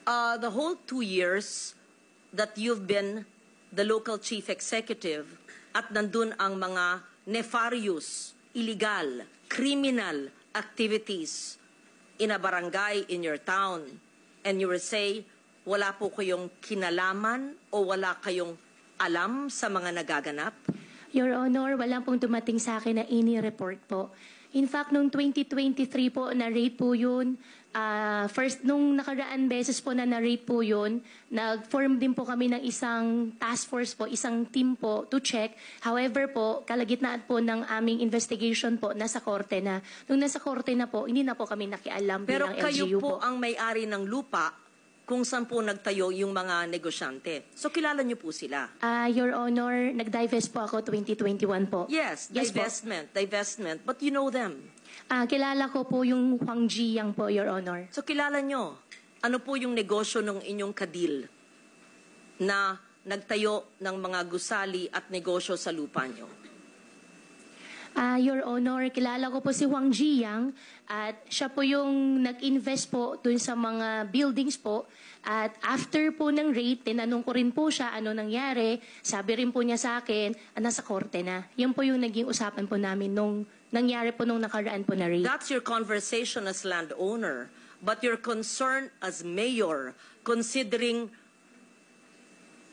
The whole 2 years that you've been the local chief executive at nandun ang mga nefarious, illegal, criminal activities in a barangay in your town, and you will say, wala po kayong kinalaman o wala kayong alam sa mga nagaganap? Your Honor, wala pong dumating sa akin na any report po. In fact, noong 2023 po, na-rate po yun. First, nung nakaraan beses po na na-rate po yun, nag-form din po kami ng isang task force po, isang team po to check. However po, kalagitnaan po ng aming investigation po, nasa korte na. Nung nasa korte na po, hindi na po kami nakialam Pero bilang kayo LGU po ang may-ari ng lupa kung saan po nagtayo yung mga negosyante. So kilala niyo po sila? Your Honor, nag-divest po ako 2021 po. Yes, divestment. But you know them. Kilala ko po yung Huang Jiyang po, Your Honor. So kilala nyo, ano po yung negosyo ng inyong kadil na nagtayo ng mga gusali at negosyo sa lupa nyo? Your Honor, kilala ko po si Huang Jiyang at siya po yung nag-invest po dun sa mga buildings po. At after po ng raid, tinanong ko rin po siya ano nangyari. Sabi rin po niya sa akin, nasa korte na. Yan po yung naging usapan po namin nung nangyari po nung nakaraan po na raid. That's your conversation as landowner. But your concern as mayor, considering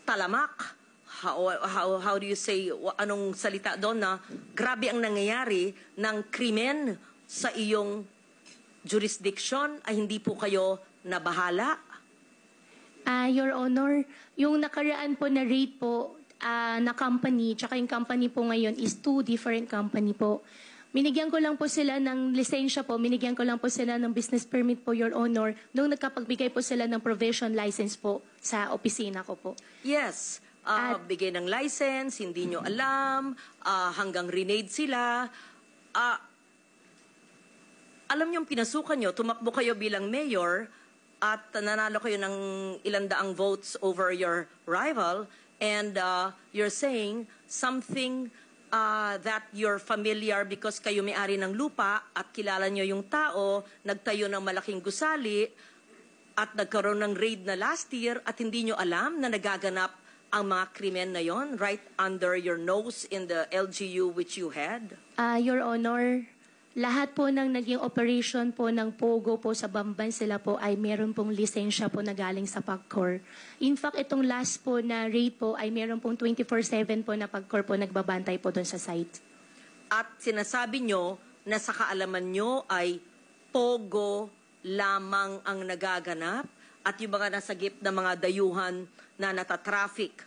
talamak, how do you say, anong salita doon na grabe ang nangyayari ng krimen sa iyong jurisdiction ay hindi po kayo nabahala? Your Honor, yung nakaraan po na rate po na company, tsaka yung company po ngayon is 2 different company po. Minigyan ko lang po sila ng lisensya po, minigyan ko lang po sila ng business permit po, Your Honor, nung nagkapagbigay po sila ng provision license po sa opisina ko po. Yes. Bigay ng license, hindi nyo alam, hanggang renade sila. Alam nyo, pinasukan nyo, tumakbo kayo bilang mayor at nanalo kayo ng 100 votes over your rival, and you're saying something that you're familiar because kayo may-ari ng lupa at kilala nyo yung tao, nagtayo ng malaking gusali at nagkaroon ng raid na last year at hindi nyo alam na nagaganap ang mga krimen na yon right under your nose in the LGU which you had? Your Honor, lahat po ng naging operation po ng POGO po sa Bamban sila po ay meron pong lisensya po na galing sa PAGCOR. In fact, itong last po na raid po ay meron pong 24/7 po na PAGCOR po nagbabantay po doon sa site. At sinasabi nyo na sa kaalaman nyo ay POGO lamang ang nagaganap at yung mga nasagip na mga dayuhan na natatraffic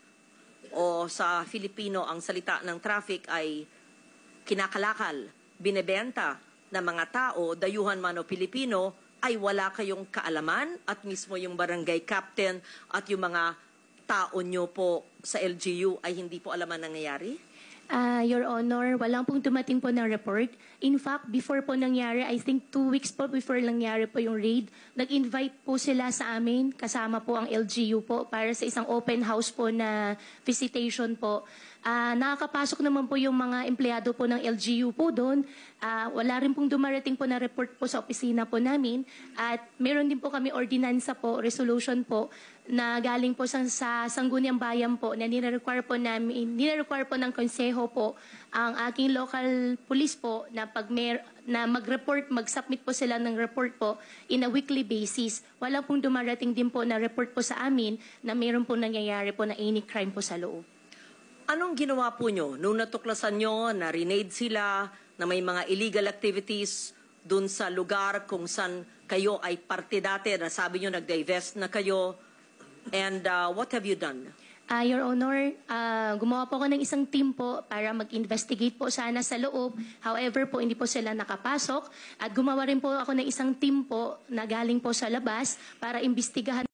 o sa Filipino ang salita ng traffic ay kinakalakal, binebenta ng mga tao, dayuhan man o Pilipino, ay wala kayong kaalaman at mismo yung barangay captain at yung mga tao nyo po sa LGU ay hindi po alam ang nangyayari? Your Honor, walang pong dumating po na report. In fact, before po nangyari, I think 2 weeks po before nangyari po yung raid, nag-invite po sila sa amin, kasama po ang LGU po, para sa isang open house po na visitation po. Nakakapasok naman po yung mga empleyado po ng LGU po doon. Wala rin pong dumarating po na report po sa opisina po namin. At meron din po kami ordinansa po, resolution po, na galing po sa Sangguniang Bayan po, na nire-require po ng konseho po ang aking local police po na na mag-report, mag-submit po sila ng report po in a weekly basis. Wala pong dumarating din po na report po sa amin na meron po nangyayari po na any crime po sa loob. Anong ginawa po nyo nung natuklasan nyo na renade sila, na may mga illegal activities dun sa lugar kung saan kayo ay parte dati, na sabi nyo nag-divest na kayo, and what have you done? Your Honor, gumawa po ako ng isang team po para mag-investigate po sana sa loob. However po, hindi po sila nakapasok. At gumawa rin po ako ng isang team po na galing po sa labas para imbestigahan